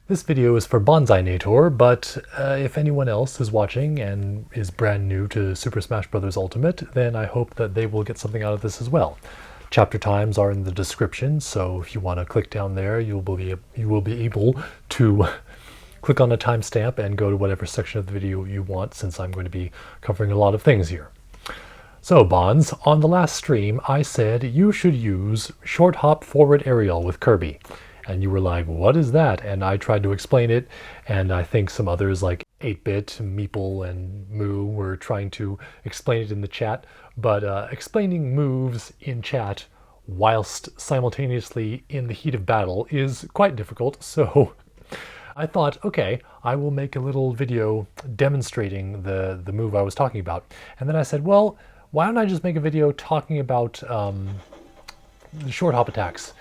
This video is for Banzainator, but if anyone else is watching and is brand new to Super Smash Bros. Ultimate, then I hope that they will get something out of this as well. Chapter times are in the description, so if you want to click down there, you will be able to click on a timestamp and go to whatever section of the video you want, since I'm going to be covering a lot of things here. So, Bonds, on the last stream, I said you should use short hop forward aerial with Kirby. And you were like, what is that? And I tried to explain it, and I think some others like 8-Bit, Meeple, and Moo were trying to explain it in the chat. But explaining moves in chat whilst simultaneously in the heat of battle is quite difficult, so I thought, okay, I will make a little video demonstrating the move I was talking about. And then I said, well, why don't I just make a video talking about the short hop attacks?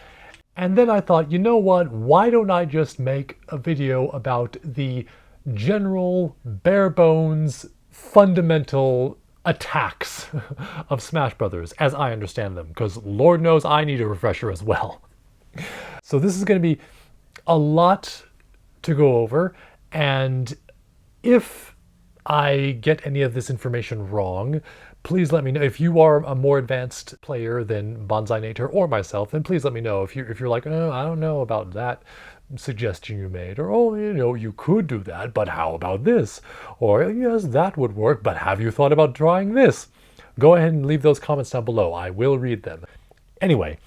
And then I thought, you know what, why don't I just make a video about the general, bare bones, fundamental attacks of Smash Brothers, as I understand them, because Lord knows I need a refresher as well. So this is going to be a lot to go over, and if I get any of this information wrong, please let me know. If you are a more advanced player than Banzainator or myself, then please let me know. If you're like, oh, I don't know about that suggestion you made, or oh, you know, you could do that, but how about this? Or yes, that would work, but have you thought about trying this? Go ahead and leave those comments down below. I will read them. Anyway,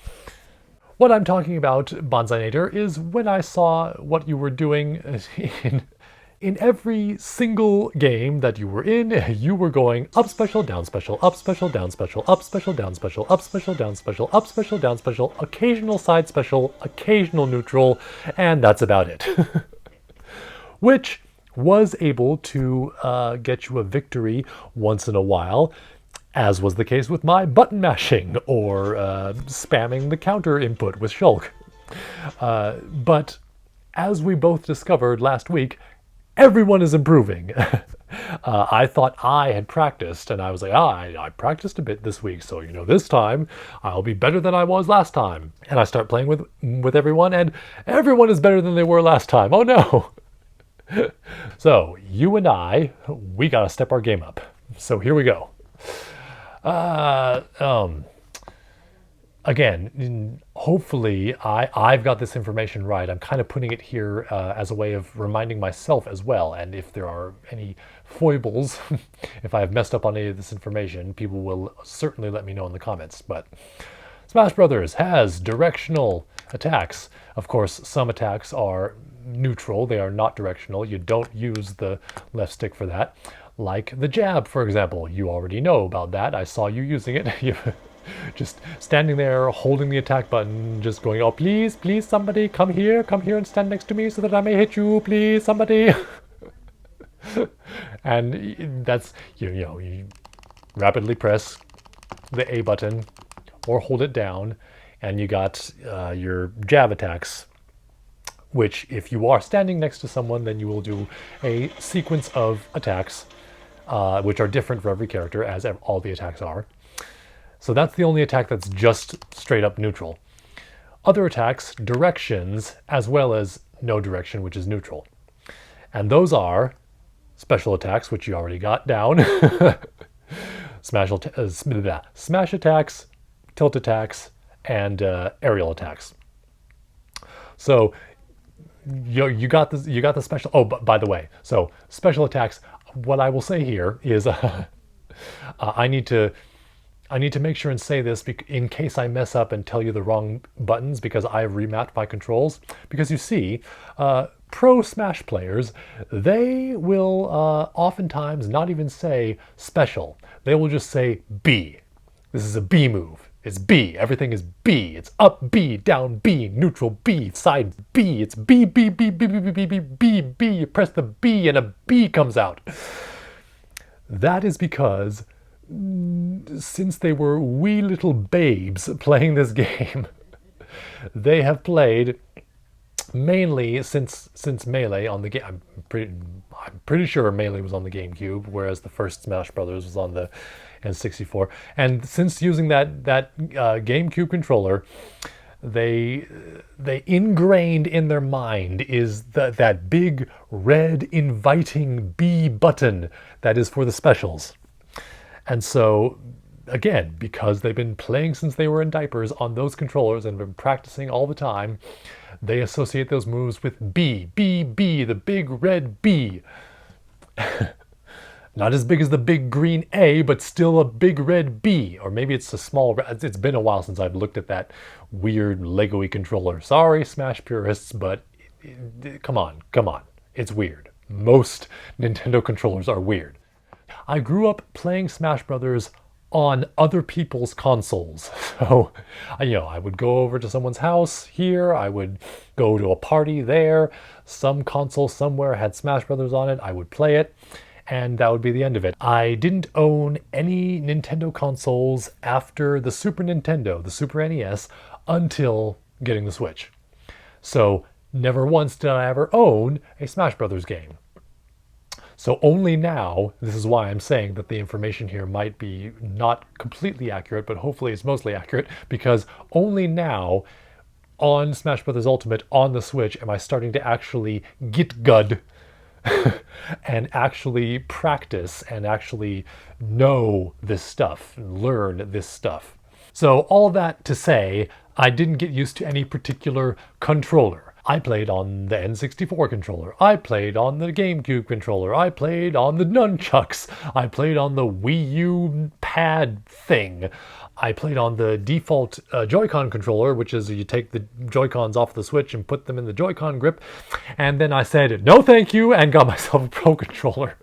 what I'm talking about, Banzainator, is when I saw what you were doing in every single game that you were in, you were going up special, down special, up special, down special, up special, down special, up special, down special, up special, down special, occasional side special, occasional neutral, and that's about it. Which was able to get you a victory once in a while, as was the case with my button mashing or spamming the counter input with Shulk. But as we both discovered last week, everyone is improving. I thought I had practiced, and I was like, I practiced a bit this week, so you know, this time I'll be better than I was last time. And I start playing with everyone, and everyone is better than they were last time. Oh no! So you and I, we gotta step our game up. So here we go. Again, hopefully I've got this information right. I'm kind of putting it here as a way of reminding myself as well. And if there are any foibles, if I have messed up on any of this information, people will certainly let me know in the comments. But Smash Brothers has directional attacks. Of course, some attacks are neutral. They are not directional. You don't use the left stick for that. Like the jab, for example. You already know about that. I saw you using it. Just standing there, holding the attack button, just going, oh, please, please, somebody, come here and stand next to me so that I may hit you, please, somebody. And that's, you rapidly press the A button or hold it down, and you got your jab attacks, which if you are standing next to someone, then you will do a sequence of attacks, which are different for every character, as all the attacks are. So that's the only attack that's just straight up neutral. Other attacks, directions, as well as no direction, which is neutral. And those are special attacks, which you already got down. Smash attacks, tilt attacks, and aerial attacks. So you got the special. Oh, by the way, so special attacks. What I will say here is I need to make sure and say this in case I mess up and tell you the wrong buttons, because I've remapped my controls. Because you see, pro Smash players, they will oftentimes not even say special. They will just say B. This is a B move. It's B. Everything is B. It's up B, down B, neutral B, side B. It's B, B, B, B, B, B, B, B, B, B. You press the B and a B comes out. That is because since they were wee little babes playing this game, they have played mainly since Melee on the game. I'm pretty sure Melee was on the GameCube, whereas the first Smash Brothers was on the N64. And since using that GameCube controller, they ingrained in their mind is that big red inviting B button that is for the specials. And so again, because they've been playing since they were in diapers on those controllers and been practicing all the time, they associate those moves with B, B, B, the big red B. Not as big as the big green A, but still a big red B. Or maybe it's a small... It's been a while since I've looked at that weird Lego-y controller. Sorry, Smash purists, but come on, come on. It's weird. Most Nintendo controllers are weird. I grew up playing Smash Brothers on other people's consoles. So, I would go over to someone's house here, I would go to a party there, some console somewhere had Smash Brothers on it, I would play it, and that would be the end of it. I didn't own any Nintendo consoles after the Super Nintendo, the Super NES, until getting the Switch. So never once did I ever own a Smash Brothers game. So only now, this is why I'm saying that the information here might be not completely accurate, but hopefully it's mostly accurate, because only now on Smash Bros. Ultimate on the Switch am I starting to actually get good and actually practice and actually know this stuff, learn this stuff. So all that to say, I didn't get used to any particular controller. I played on the N64 controller, I played on the GameCube controller, I played on the nunchucks, I played on the Wii U pad thing, I played on the default Joy-Con controller, which is you take the Joy-Cons off the Switch and put them in the Joy-Con grip, and then I said no thank you and got myself a Pro controller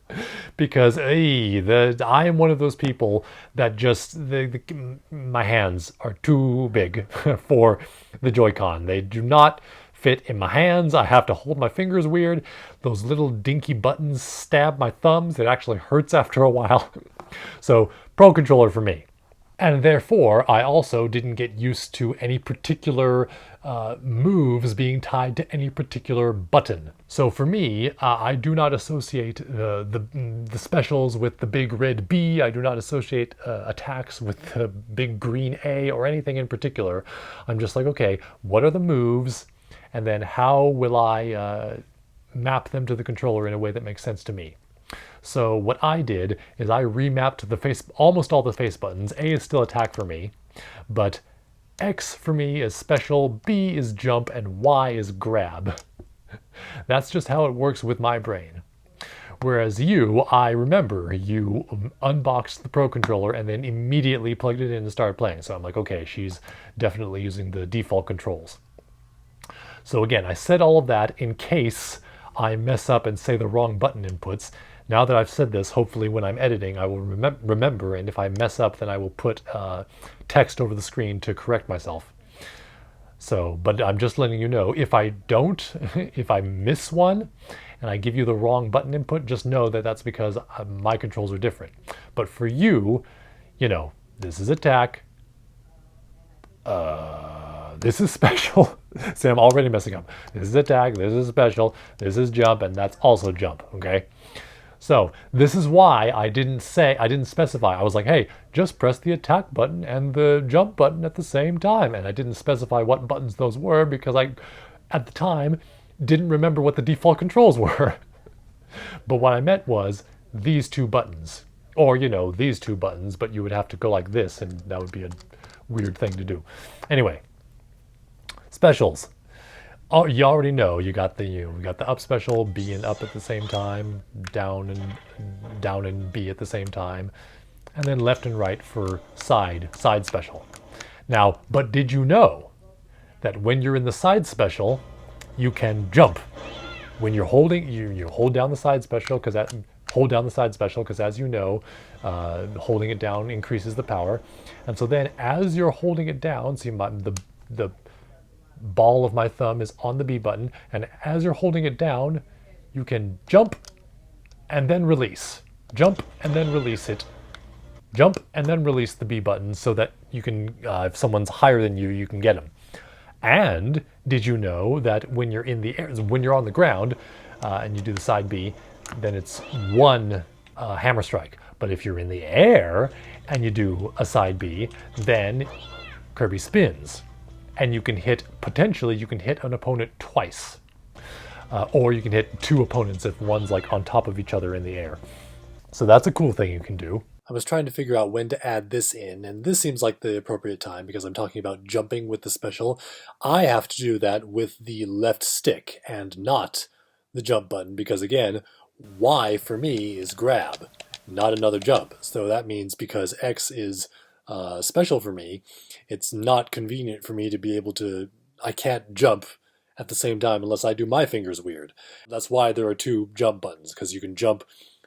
because I am one of those people that just my hands are too big for the Joy-Con. They do not fit in my hands. I have to hold my fingers weird. Those little dinky buttons stab my thumbs. It actually hurts after a while. So Pro controller for me. And therefore, I also didn't get used to any particular moves being tied to any particular button. So for me, I do not associate the specials with the big red B. I do not associate attacks with the big green A or anything in particular. I'm just like, okay, what are the moves? And then how will I map them to the controller in a way that makes sense to me? So what I did is I remapped almost all the face buttons. A is still attack for me, but X for me is special, B is jump, and Y is grab. That's just how it works with my brain. Whereas I remember you unboxed the Pro controller and then immediately plugged it in and started playing. So I'm like, okay, she's definitely using the default controls. So again, I said all of that in case I mess up and say the wrong button inputs. Now that I've said this, hopefully when I'm editing, I will remember, and if I mess up, then I will put text over the screen to correct myself. So, but I'm just letting you know, if I don't, if I miss one, and I give you the wrong button input, just know that that's because my controls are different. But for you, this is attack, this is special. See, I'm already messing up. This is attack, this is special, this is jump, and that's also jump, okay? So this is why I didn't specify. I was like, hey, just press the attack button and the jump button at the same time. And I didn't specify what buttons those were because I, at the time, didn't remember what the default controls were. But what I meant was these two buttons. Or, these two buttons, but you would have to go like this, and that would be a weird thing to do. Anyway, specials. Oh, you already know we got the up special, B and up at the same time, down and B at the same time, and then left and right for side special. Now, but did you know that when you're in the side special, you can jump? When you're holding, you hold down the side special because as you know, holding it down increases the power, and so then as you're holding it down, see the ball of my thumb is on the B button, and as you're holding it down, you can jump and then release. Jump and then release it. Jump and then release the B button so that you can, if someone's higher than you, you can get them. And did you know that when you're in the air, when you're on the ground and you do the side B, then it's one hammer strike. But if you're in the air and you do a side B, then Kirby spins. and potentially you can hit an opponent twice. Or you can hit two opponents if one's like on top of each other in the air. So that's a cool thing you can do. I was trying to figure out when to add this in, and this seems like the appropriate time because I'm talking about jumping with the special. I have to do that with the left stick and not the jump button because, again, Y for me is grab, not another jump. So that means because X is special for me, it's not convenient for me to be able to... I can't jump at the same time unless I do my fingers weird. That's why there are two jump buttons, because you can jump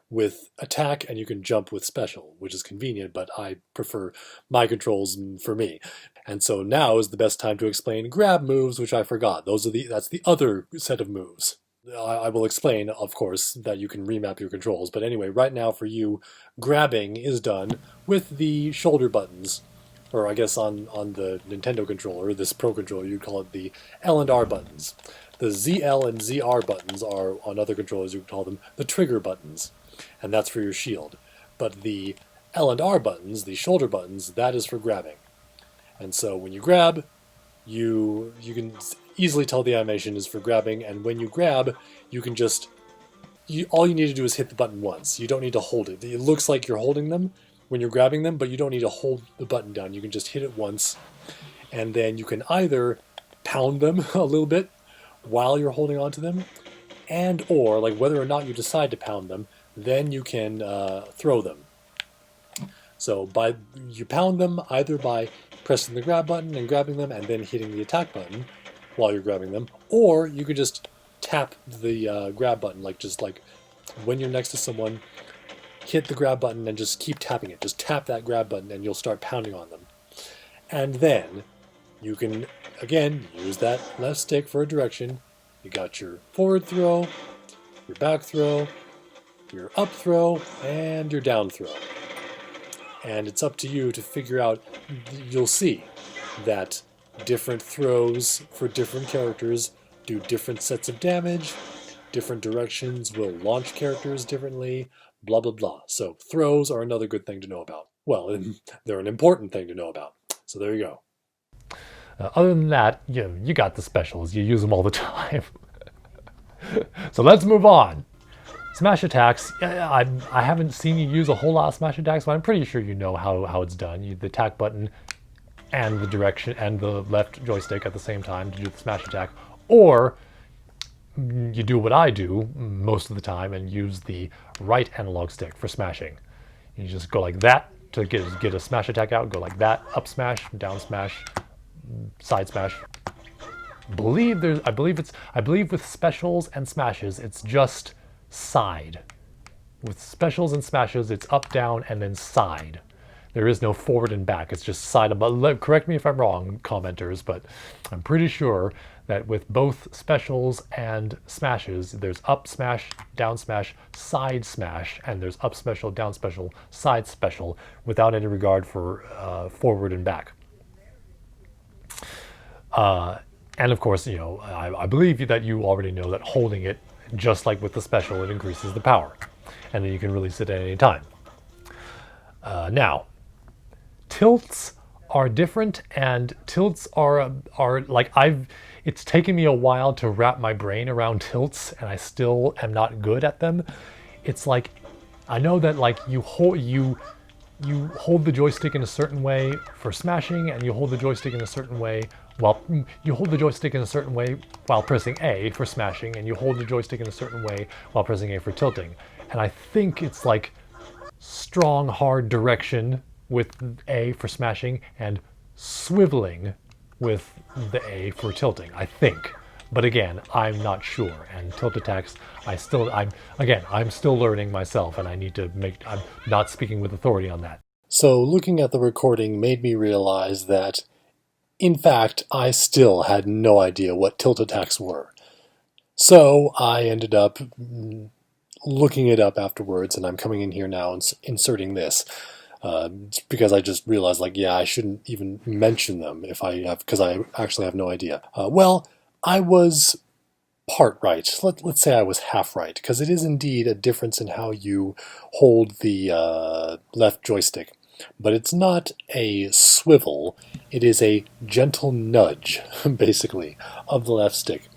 with attack and you can jump with special, which is convenient, but I prefer my controls for me. And so now is the best time to explain grab moves, which I forgot. That's the other set of moves. I will explain, of course, that you can remap your controls, but anyway, right now for you, grabbing is done with the shoulder buttons, or I guess on the Nintendo controller, this Pro controller, you'd call it the L and R buttons. The ZL and ZR buttons are, on other controllers, you would call them the trigger buttons, and that's for your shield. But the L and R buttons, the shoulder buttons, that is for grabbing. And so when you grab, you can easily tell the animation is for grabbing, and when you grab, you can just... all you need to do is hit the button once. You don't need to hold it. It looks like you're holding them when you're grabbing them, but you don't need to hold the button down. You can just hit it once, and then you can either pound them a little bit while you're holding on to them, and or, like whether or not you decide to pound them, then you can throw them. So you pound them either by pressing the grab button and grabbing them and then hitting the attack button while you're grabbing them, or you can just tap the grab button, like when you're next to someone, hit the grab button and just keep tapping it. Just tap that grab button and you'll start pounding on them. And then you can, again, use that left stick for a direction. You got your forward throw, your back throw, your up throw, and your down throw. And it's up to you to figure out, you'll see that different throws for different characters do different sets of damage, different directions will launch characters differently, blah, blah, blah. So throws are another good thing to know about. Well, they're an important thing to know about. So there you go. Other than that, you got the specials. You use them all the time. So let's move on. Smash attacks, I haven't seen you use a whole lot of smash attacks, but I'm pretty sure you know how it's done. The attack button and the direction and the left joystick at the same time to do the smash attack. Or you do what I do most of the time and use the right analog stick for smashing. You just go like that to get a smash attack out, go like that, up smash, down smash, side smash. I believe with specials and smashes, it's just side. With specials and smashes, it's up, down, and then side. There is no forward and back. It's just side. But correct me if I'm wrong, commenters, but I'm pretty sure that with both specials and smashes, there's up smash, down smash, side smash, and there's up special, down special, side special, without any regard for forward and back. And of course, I believe that you already know that holding it, just like with the special, it increases the power. And then you can release it at any time. Now, tilts are different, and tilts are like it's taken me a while to wrap my brain around tilts, and I still am not good at them. It's like, I know that like you hold the joystick in a certain way for smashing, and you hold the joystick in a certain way while pressing A for smashing, and you hold the joystick in a certain way while pressing A for tilting. And I think it's like strong, hard direction with A for smashing and swiveling with the A for tilting, I think. But again, I'm not sure. And tilt attacks, I'm still learning myself, and I'm not speaking with authority on that. So looking at the recording made me realize that, in fact, I still had no idea what tilt attacks were. So I ended up looking it up afterwards, and I'm coming in here now and inserting this. Because I just realized, I shouldn't even mention them because I actually have no idea. Well, I was part right. Let's say I was half right, because it is indeed a difference in how you hold the left joystick. But it's not a swivel, It is a gentle nudge, basically, of the left stick.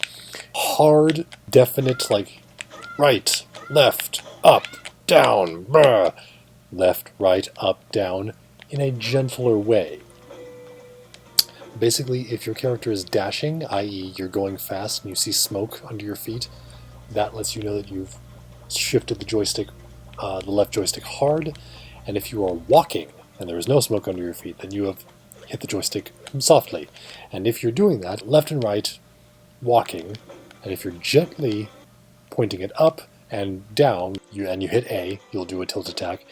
Hard, definite, like right, left, up, down, brr. Left, right, up, down, in a gentler way. Basically, if your character is dashing, i.e. you're going fast and you see smoke under your feet, that lets you know that you've shifted the joystick, the left joystick hard. And if you are walking and there is no smoke under your feet, then you have hit the joystick softly. And if you're doing that, left and right, walking, and if you're gently pointing it up and down, and you hit A, you'll do a tilt attack.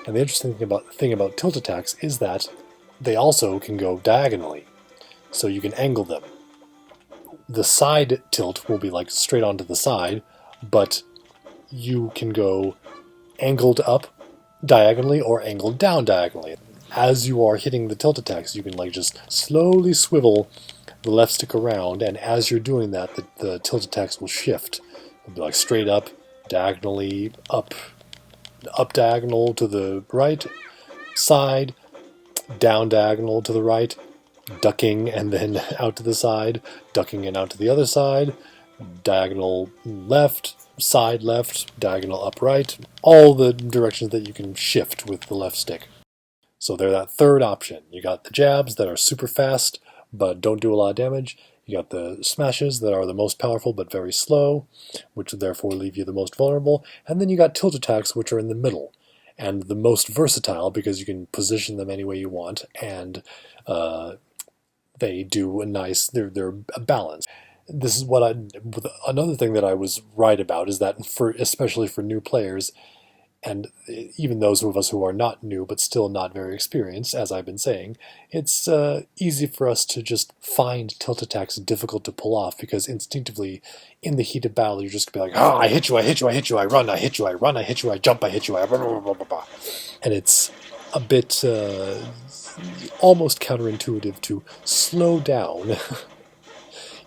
And the interesting thing about tilt attacks is that they also can go diagonally, so you can angle them. The side tilt will be like straight onto the side, but you can go angled up diagonally or angled down diagonally. As you are hitting the tilt attacks, you can like just slowly swivel the left stick around, and as you're doing that, the tilt attacks will shift. It'll be like straight up, diagonally, up diagonal to the right side, down diagonal to the right, ducking and then out to the side, ducking and out to the other side, diagonal left, side left, diagonal up right, all the directions that you can shift with the left stick. So they're that third option. You got the jabs that are super fast but don't do a lot of damage. You got the smashes that are the most powerful but very slow, which therefore leave you the most vulnerable. And then you got tilt attacks, which are in the middle and the most versatile because you can position them any way you want, and they do a nice, they're a balance. This is what another thing that I was right about is that especially for new players, and even those of us who are not new but still not very experienced, as I've been saying, it's easy for us to just find tilt attacks difficult to pull off because instinctively, in the heat of battle, you're just going to be like, oh, I hit you, I hit you, I hit you, I run, I hit you, I run, I hit you, I jump, I hit you, I blah, blah, blah, blah, blah. And it's a bit almost counterintuitive to slow down.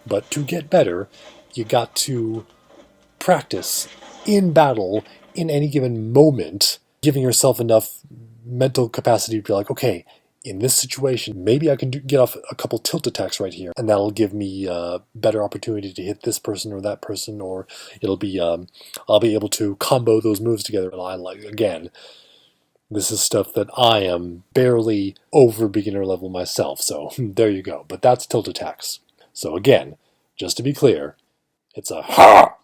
But to get better, you got to practice in battle in any given moment, giving yourself enough mental capacity to be like, okay, in this situation, maybe I can get off a couple tilt attacks right here, and that'll give me a better opportunity to hit this person or that person, or it'll be I'll be able to combo those moves together. And I like, again, this is stuff that I am barely over beginner level myself, so there you go. But that's tilt attacks. So again, just to be clear, it's a ha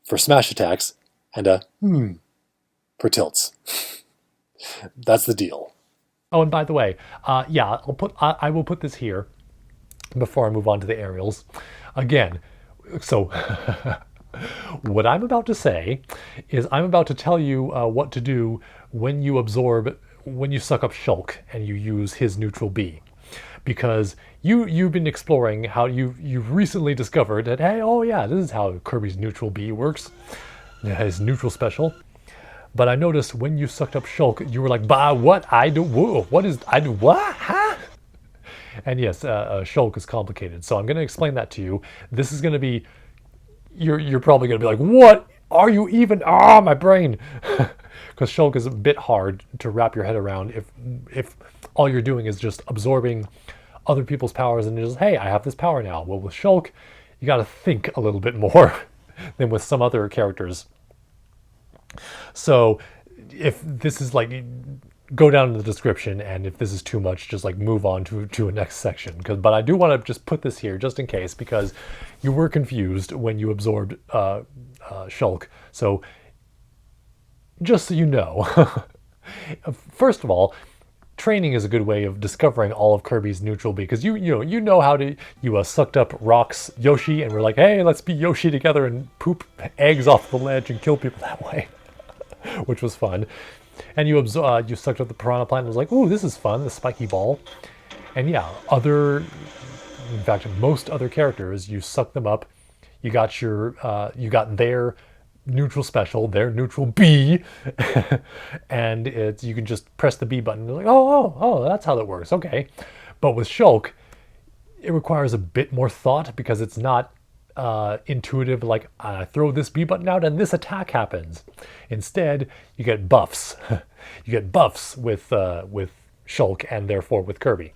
for smash attacks and a for tilts. That's the deal. Oh, and by the way, yeah, I will put this here before I move on to the aerials. Again, so what I'm about to say is I'm about to tell you what to do when you suck up Shulk and you use his neutral B. Because you've been exploring how you've recently discovered that, hey, oh yeah, this is how Kirby's neutral B works, his neutral special. But I noticed when you sucked up Shulk, you were like, bah, what? I do, whoa, what is, I do, what? Huh? And yes, Shulk is complicated. So I'm going to explain that to you. This is going to be, you're probably going to be like, what are you even, my brain. Because Shulk is a bit hard to wrap your head around if all you're doing is just absorbing other people's powers and just, hey, I have this power now. Well, with Shulk, you got to think a little bit more than with some other characters. So if this is like, go down in the description, and if this is too much, just like move on to a next section. But I do want to just put this here just in case, because you were confused when you absorbed Shulk. So just so you know, first of all, training is a good way of discovering all of Kirby's neutral B, because you know how to, you sucked up Rock's Yoshi and we're like, hey, let's be Yoshi together and poop eggs off the ledge and kill people that way, which was fun. And you sucked up the Piranha Plant and was like, ooh, this is fun, the spiky ball. And yeah, in fact, most other characters, you suck them up, you got their neutral special, their neutral B, and you can just press the B button and you're like, oh, that's how that works, okay. But with Shulk, it requires a bit more thought, because it's not intuitive, like I throw this B button out and this attack happens. Instead, you get buffs. You get buffs with Shulk, and therefore with Kirby.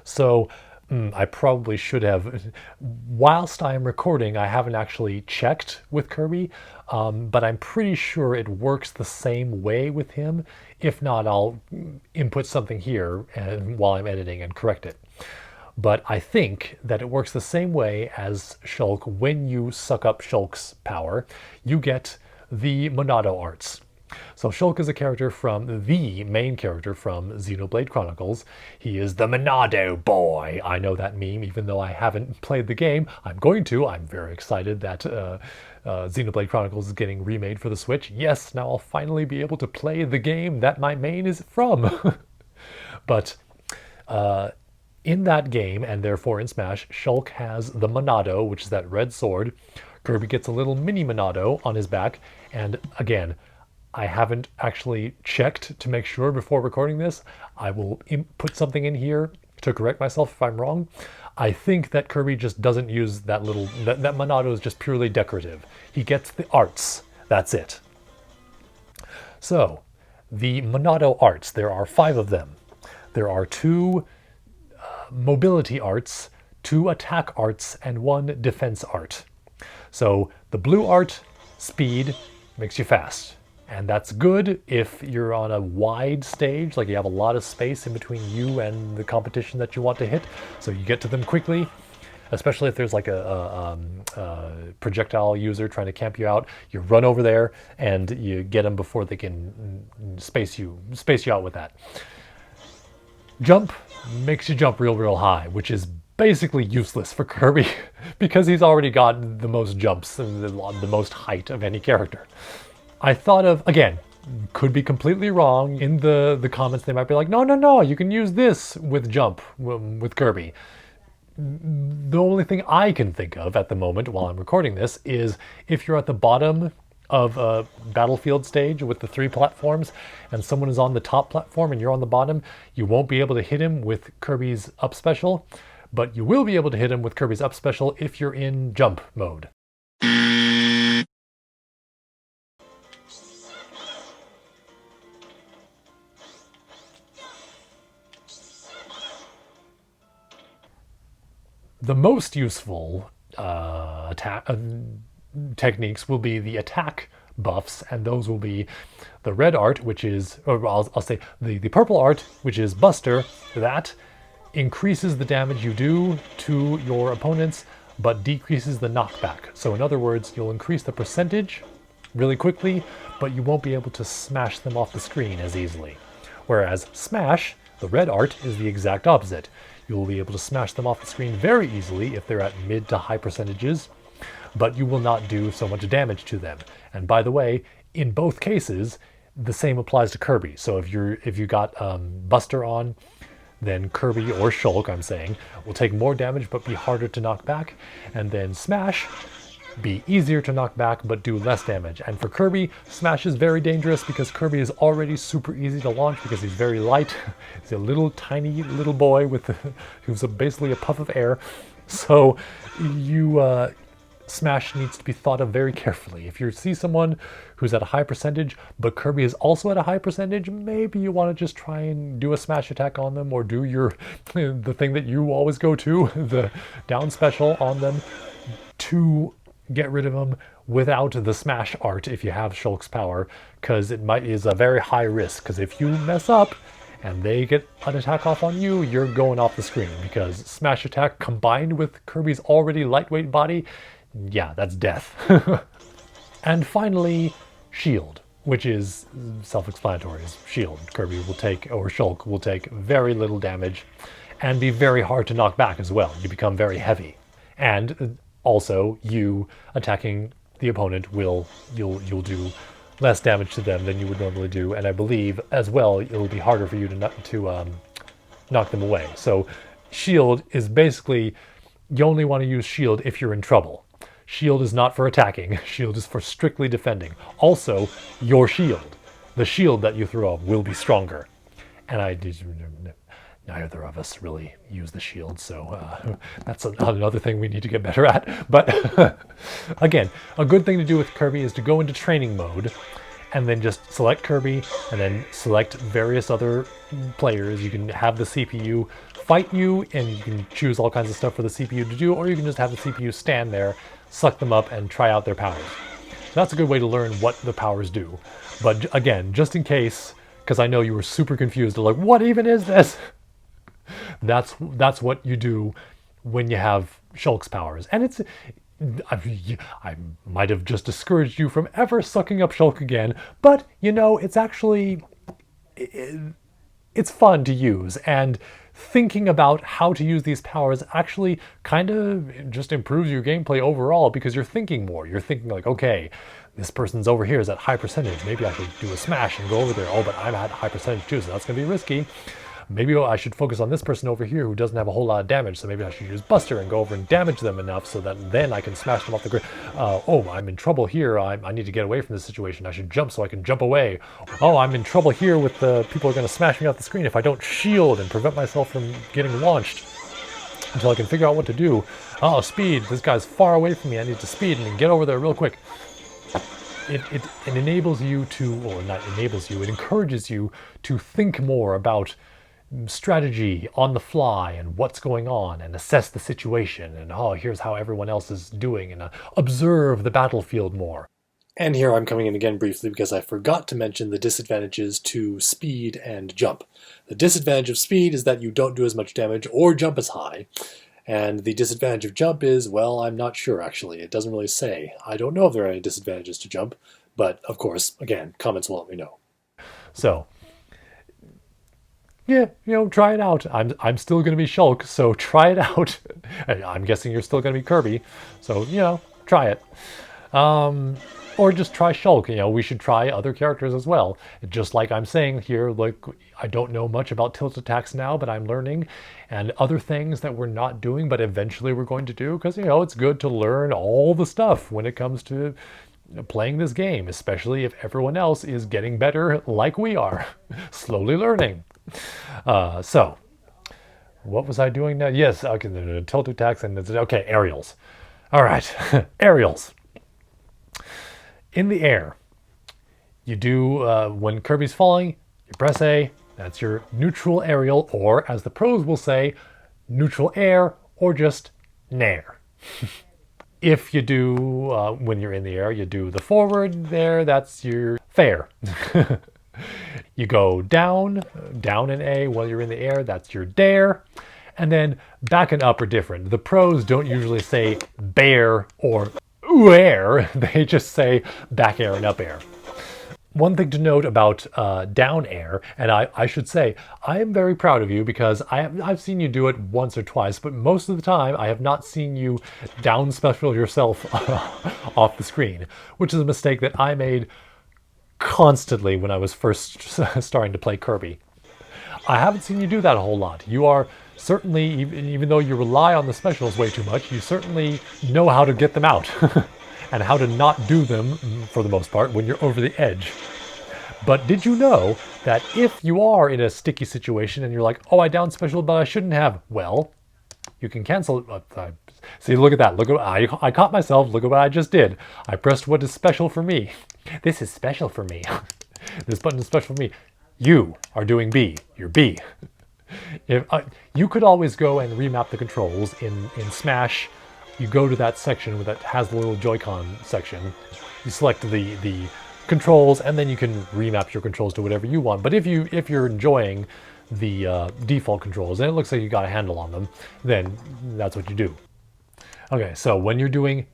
So I probably should have. Whilst I'm recording, I haven't actually checked with Kirby, but I'm pretty sure it works the same way with him. If not, I'll input something here and while I'm editing and correct it. But I think that it works the same way as Shulk. When you suck up Shulk's power, you get the Monado Arts. So Shulk is a character from the main character from Xenoblade Chronicles. He is the Monado boy. I know that meme, even though I haven't played the game. I'm going to. I'm very excited that Xenoblade Chronicles is getting remade for the Switch. Yes, now I'll finally be able to play the game that my main is from. But in that game, and therefore in Smash, Shulk has the Monado, which is that red sword. Kirby gets a little mini Monado on his back, and again, I haven't actually checked to make sure before recording this. I will put something in here to correct myself if I'm wrong. I think that Kirby just doesn't use that little, that Monado is just purely decorative. He gets the arts, that's it. So, the Monado arts, there are 5 of them. There are 2 mobility arts, 2 attack arts, and 1 defense art. So the blue art, speed, makes you fast. And that's good if you're on a wide stage, like you have a lot of space in between you and the competition that you want to hit, so you get to them quickly. Especially if there's like a projectile user trying to camp you out, you run over there and you get them before they can space you out with that. Jump makes you jump real high, which is basically useless for Kirby because he's already got the most jumps and the most height of any character. I thought of, again, could be completely wrong. In the comments they might be like, no, you can use this with jump with Kirby. The only thing I can think of at the moment while I'm recording this is if you're at the bottom of a battlefield stage with the 3 platforms and someone is on the top platform and you're on the bottom, you won't be able to hit him with Kirby's up special, but you will be able to hit him with Kirby's up special if you're in jump mode. The most useful techniques will be the attack buffs, and those will be the red art, which is, or I'll say the purple art, which is Buster. That increases the damage you do to your opponents, but decreases the knockback. So in other words, you'll increase the percentage really quickly, but you won't be able to smash them off the screen as easily. Whereas Smash, the red art, is the exact opposite. You will be able to smash them off the screen very easily if they're at mid to high percentages, but you will not do so much damage to them. And by the way, in both cases, the same applies to Kirby. So if you got Buster on, then Kirby or Shulk, I'm saying, will take more damage but be harder to knock back. And then Smash, be easier to knock back but do less damage. And for Kirby, Smash is very dangerous because Kirby is already super easy to launch because he's very light. He's a little tiny little boy who's basically a puff of air. So Smash needs to be thought of very carefully. If you see someone who's at a high percentage, but Kirby is also at a high percentage, maybe you want to just try and do a smash attack on them, or do the thing that you always go to, the down special on them, to get rid of them without the smash art if you have Shulk's power, because is a very high risk, because if you mess up and they get an attack off on you, you're going off the screen, because smash attack combined with Kirby's already lightweight body, yeah, that's death. And finally, shield, which is self-explanatory. Shield, Kirby will take, or Shulk will take very little damage and be very hard to knock back as well. You become very heavy. And also, you attacking the opponent you'll do less damage to them than you would normally do, and I believe as well it'll be harder for you to knock them away. So shield is basically, you only want to use shield if you're in trouble. Shield is not for attacking. Shield is for strictly defending. Also, your shield, the shield that you throw up, will be stronger. And neither of us really use the shield, so that's another thing we need to get better at. But again, a good thing to do with Kirby is to go into training mode and then just select Kirby, and then select various other players. You can have the CPU fight you, and you can choose all kinds of stuff for the CPU to do, or you can just have the CPU stand there, suck them up, and try out their powers. So that's a good way to learn what the powers do. But again, just in case, because I know you were super confused, like, what even is this? That's what you do when you have Shulk's powers. And it's, I might have just discouraged you from ever sucking up Shulk again, but you know, it's actually, it's fun to use, and thinking about how to use these powers actually kind of just improves your gameplay overall, because you're thinking more. You're thinking like, okay, this person's over here is at high percentage. Maybe I should do a smash and go over there. Oh, but I'm at high percentage too, so that's going to be risky. Maybe I should focus on this person over here who doesn't have a whole lot of damage, so maybe I should use Buster and go over and damage them enough so that then I can smash them off the grid. Oh, I'm in trouble here. I need to get away from this situation. I should jump so I can jump away. Oh, I'm in trouble here with the people who are going to smash me off the screen if I don't shield and prevent myself from getting launched until I can figure out what to do. Oh, speed. This guy's far away from me. I need to speed and get over there real quick. It enables you to, or not enables you, it encourages you to think more about strategy on the fly and what's going on, and assess the situation, and oh, here's how everyone else is doing, and observe the battlefield more. And here I'm coming in again briefly because I forgot to mention the disadvantages to speed and jump. The disadvantage of speed is that you don't do as much damage or jump as high. And the disadvantage of jump is, well, I'm not sure actually. It doesn't really say. I don't know if there are any disadvantages to jump, but of course, again, comments will let me know. So, yeah, you know, try it out. I'm still going to be Shulk, so try it out. I'm guessing you're still going to be Kirby, so, you know, try it. Or just try Shulk. You know, we should try other characters as well. Just like I'm saying here, like, I don't know much about tilt attacks now, but I'm learning, and other things that we're not doing, but eventually we're going to do, because, you know, it's good to learn all the stuff when it comes to playing this game, especially if everyone else is getting better like we are, slowly learning. So, what was I doing now? Yes, okay, the tilt attacks, and okay, aerials. All right, aerials. In the air, you do, when Kirby's falling, you press A, that's your neutral aerial, or as the pros will say, neutral air, or just nair. If you do, when you're in the air, you do the forward there, that's your fair. You go down in A while you're in the air, that's your dare. And then back and up are different. The pros don't usually say bear or air, they just say back air and up air. One thing to note about down air, and I should say, I am very proud of you because I've seen you do it once or twice, but most of the time I have not seen you down special yourself off the screen, which is a mistake that I made constantly when I was first starting to play Kirby. I haven't seen you do that a whole lot. You are certainly, even though you rely on the specials way too much, you certainly know how to get them out and how to not do them, for the most part, when you're over the edge. But did you know that if you are in a sticky situation and you're like, oh, I down special, but I shouldn't have, well, you can cancel it. See, look at that. Look at I caught myself. Look at what I just did. I pressed what is special for me. This is special for me. This button is special for me. You are doing B. You're B. If you could always go and remap the controls in Smash. You go to that section that has the little Joy-Con section. You select the controls, and then you can remap your controls to whatever you want. But if you're enjoying the default controls and it looks like you got a handle on them, then that's what you do. Okay, so when you're doing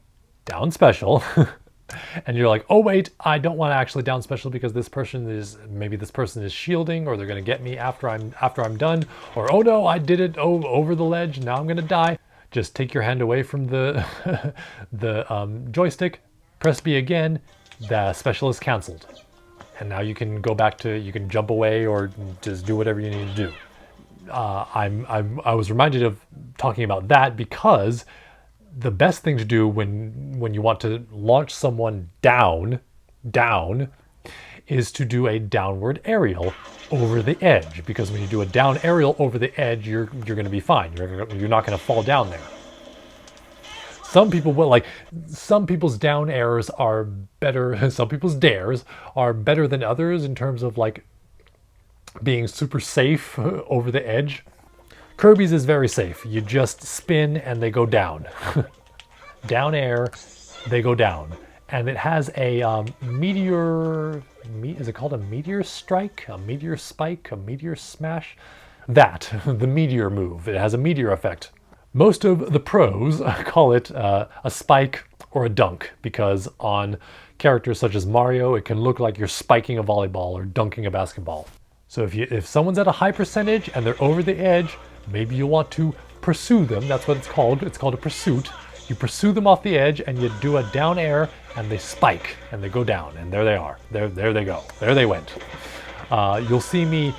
down special, and you're like, oh wait, I don't want to actually down special because maybe this person is shielding, or they're going to get me after I'm done, or oh no, I did it over the ledge, now I'm going to die. Just take your hand away from the joystick, press B again, the special is canceled, and now you can go back to, you can jump away or just do whatever you need to do. I was reminded of talking about that because the best thing to do when you want to launch someone down is to do a downward aerial over the edge, because when you do a down aerial over the edge, you're going to be fine. You're not going to fall down there. Some people will like, some people's down airs are better, some people's dares are better than others in terms of like being super safe over the edge. Kirby's is very safe. You just spin and they go down. Down air, they go down. And it has a meteor, is it called a meteor strike? A meteor spike? A meteor smash? That, the meteor move. It has a meteor effect. Most of the pros call it a spike or a dunk because on characters such as Mario, it can look like you're spiking a volleyball or dunking a basketball. So if someone's at a high percentage and they're over the edge, maybe you want to pursue them. That's what it's called. It's called a pursuit. You pursue them off the edge and you do a down air and they spike and they go down and there they are. There they go. There they went. You'll see me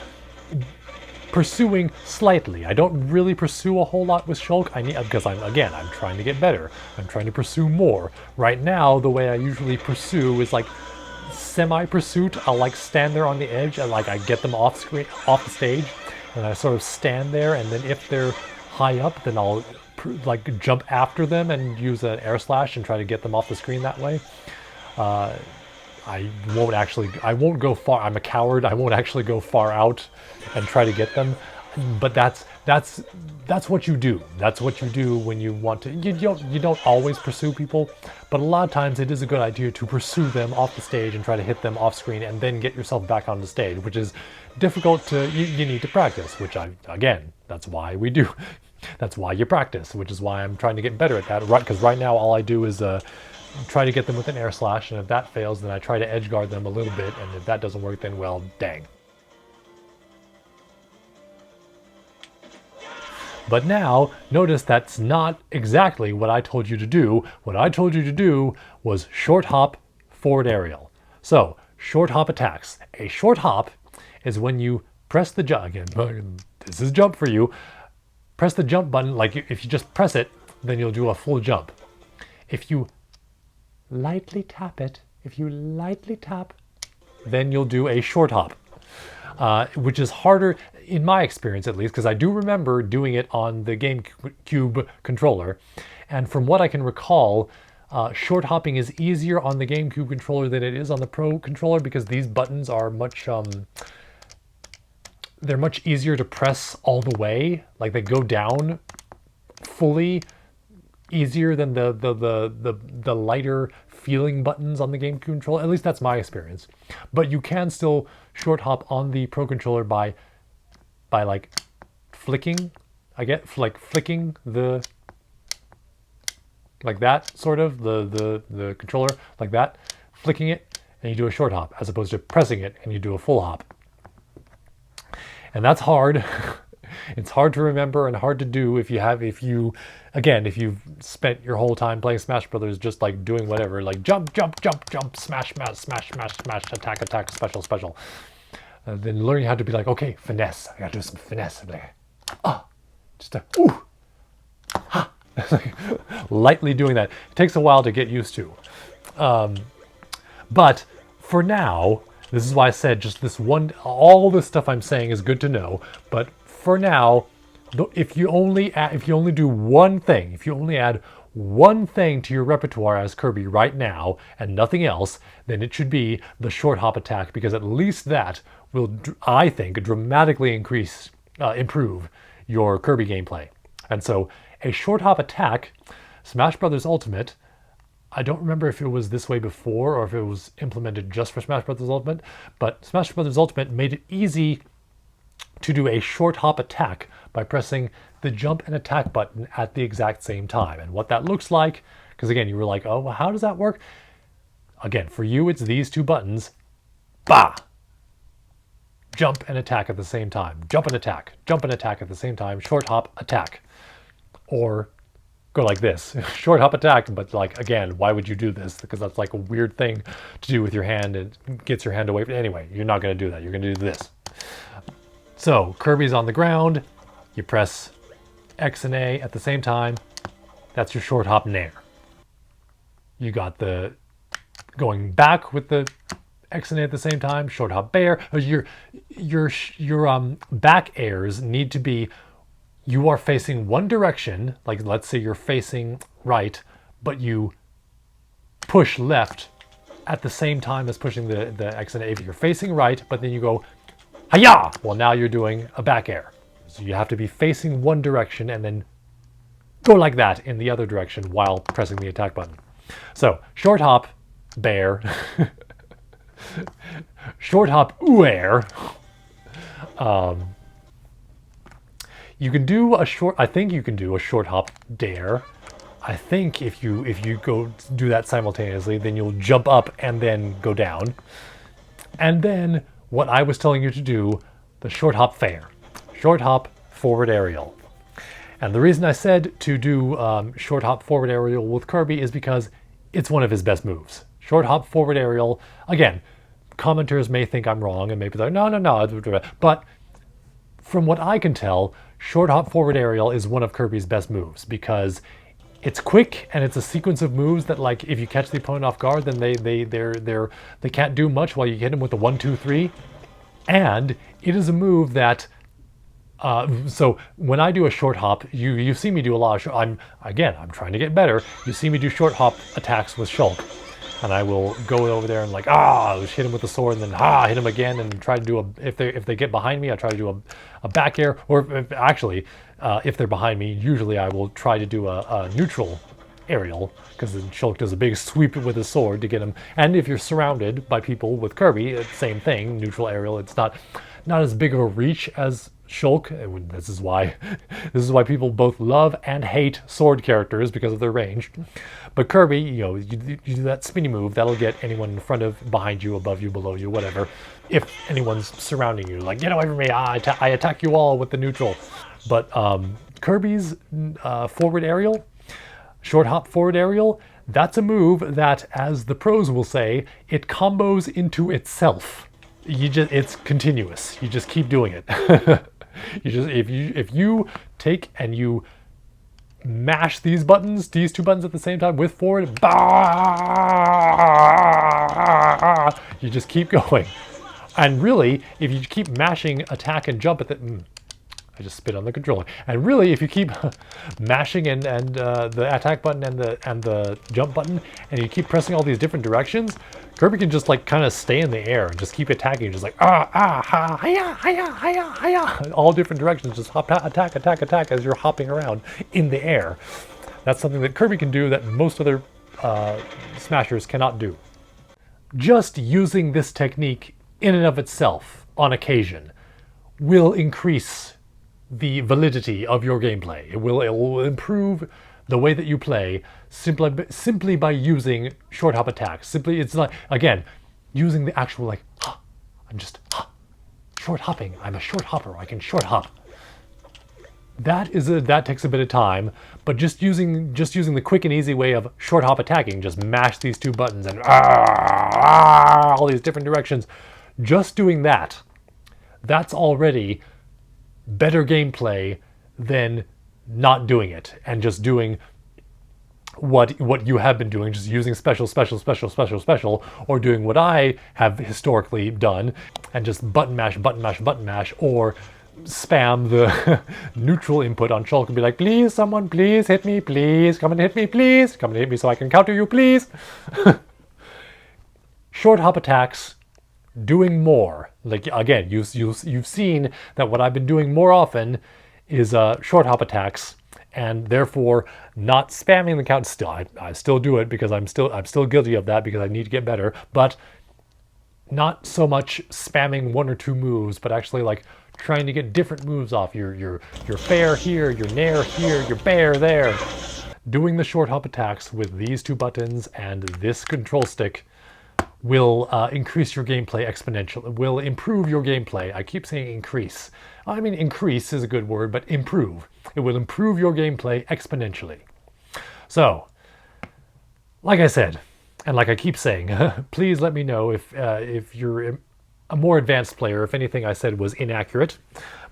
pursuing slightly. I don't really pursue a whole lot with Shulk. Because I'm trying to get better. I'm trying to pursue more. Right now, the way I usually pursue is like semi-pursuit. I'll like stand there on the edge and like I get them off the stage, and I sort of stand there, and then if they're high up, then I'll like jump after them and use an air slash and try to get them off the screen that way. I won't go far. I'm a coward. I won't actually go far out and try to get them. But that's what you do. That's what you do when you want to. You don't always pursue people, but a lot of times it is a good idea to pursue them off the stage and try to hit them off screen and then get yourself back on the stage, which is difficult to. You need to practice, which that's why we do. That's why you practice, which is why I'm trying to get better at that. Right, because right now all I do is try to get them with an air slash, and if that fails, then I try to edge guard them a little bit, and if that doesn't work, then well, dang. But now, notice that's not exactly what I told you to do. What I told you to do was short hop, forward aerial. So, short hop attacks. A short hop is when you press the jump, again, this is jump for you, press the jump button, like if you just press it, then you'll do a full jump. If you lightly tap it, then you'll do a short hop, which is harder, in my experience at least, because I do remember doing it on the GameCube controller, and from what I can recall, short hopping is easier on the GameCube controller than it is on the Pro controller because these buttons are they're much easier to press all the way, like they go down fully easier than the lighter feeling buttons on the GameCube controller. At least that's my experience. But you can still short hop on the Pro controller by like flicking. Flicking the, like that sort of the controller like that, flicking it, and you do a short hop as opposed to pressing it and you do a full hop. And that's hard. It's hard to remember and hard to do if you've spent your whole time playing Smash Brothers just like doing whatever, like jump, smash, attack, special. Then learning how to be like, okay, finesse. I gotta do some finesse. Lightly doing that. It takes a while to get used to. But for now, this is why I said just this one, all this stuff I'm saying is good to know, but for now, if you only do one thing, if you only add one thing to your repertoire as Kirby right now and nothing else, then it should be the short hop attack, because at least that will, I think, dramatically improve your Kirby gameplay. And so a short hop attack, Smash Brothers Ultimate, I don't remember if it was this way before or if it was implemented just for Smash Brothers Ultimate, but Smash Brothers Ultimate made it easy to do a short hop attack by pressing the jump and attack button at the exact same time. And what that looks like, because again, you were like, oh, well, how does that work? Again, for you, it's these two buttons. Bah! Jump and attack at the same time. Jump and attack at the same time. Short hop, attack. Or go like this. Short hop attack, but like, again, why would you do this? Because that's like a weird thing to do with your hand. It gets your hand away. Anyway, you're not going to do that. You're going to do this. So Kirby's on the ground. You press X and A at the same time. That's your short hop nair. You got the going back with the X and A at the same time. Short hop bear. Your back airs need to be, you are facing one direction. Like let's say you're facing right, but you push left at the same time as pushing the X and A. If you're facing right, but then you go, hi-ya! Well, now you're doing a back air. So you have to be facing one direction and then go like that in the other direction while pressing the attack button. So, short hop, bear. Short hop, air. You can do a short, I think you can do a short hop dare. I think if you go do that simultaneously, then you'll jump up and then go down. And then what I was telling you to do, the short hop fair. Short hop forward aerial. And the reason I said to do short hop forward aerial with Kirby is because it's one of his best moves. Short hop forward aerial, again, commenters may think I'm wrong and maybe they're no. But from what I can tell, short hop forward aerial is one of Kirby's best moves because it's quick and it's a sequence of moves that, like, if you catch the opponent off guard, then they can't do much while you hit them with the 1, 2, 3. And it is a move that so when I do a short hop, you see me do a lot of I'm trying to get better. You see me do short hop attacks with Shulk, and I will go over there and like hit him with the sword, and then hit him again, and try to do if they get behind me, I try to do a back air, or if they're behind me, usually I will try to do a neutral aerial, because then Shulk does a big sweep with his sword to get him. And if you're surrounded by people with Kirby, it's the same thing. Neutral aerial, it's not as big of a reach as Shulk. This is why people both love and hate sword characters, because of their range. But Kirby, you do that spinny move, that'll get anyone in front of, behind you, above you, below you, whatever. If anyone's surrounding you, like, get away from me, I attack you all with the neutral. But Kirby's forward aerial, short hop forward aerial, that's a move that, as the pros will say, it combos into itself. It's continuous. You just keep doing it. If you take and you mash these two buttons at the same time with forward, you just keep going. And really, if you keep mashing attack and jump at the I just spit on the controller. And really, if you keep mashing and the attack button and the jump button, and you keep pressing all these different directions, Kirby can just like kind of stay in the air and just keep attacking, just like all different directions, just attack as you're hopping around in the air. That's something that Kirby can do that most other smashers cannot do. Just using this technique in and of itself, on occasion, will increase the validity of your gameplay. It will improve the way that you play simply by using short hop attacks. It's like, again, using the actual like, I'm just short hopping. I'm a short hopper. I can short hop. That takes a bit of time, but just using the quick and easy way of short hop attacking, just mash these two buttons and all these different directions. Just doing that, that's already better gameplay than not doing it and just doing what you have been doing, just using special, or doing what I have historically done and just button mash, or spam the neutral input on Shulk and be like, please, someone, please hit me, please, come and hit me, please, come and hit me so I can counter you, please. Short hop attacks, doing more. Like, again, you've seen that what I've been doing more often is short hop attacks, and therefore not spamming the count. Still, I still do it because I'm still guilty of that because I need to get better, but not so much spamming one or two moves, but actually like trying to get different moves off. Your fair here, your nair here, your bear there. Doing the short hop attacks with these two buttons and this control stick will increase your gameplay exponentially. It will improve your gameplay. I keep saying increase. I mean, increase is a good word, but improve. It will improve your gameplay exponentially. So, like I said, and like I keep saying, please let me know if you're a more advanced player, if anything I said was inaccurate.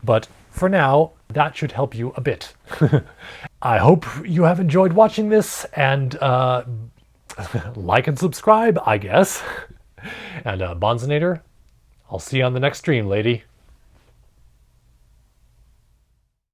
But for now, that should help you a bit. I hope you have enjoyed watching this, and like and subscribe, I guess. And Banzainator, I'll see you on the next stream, lady.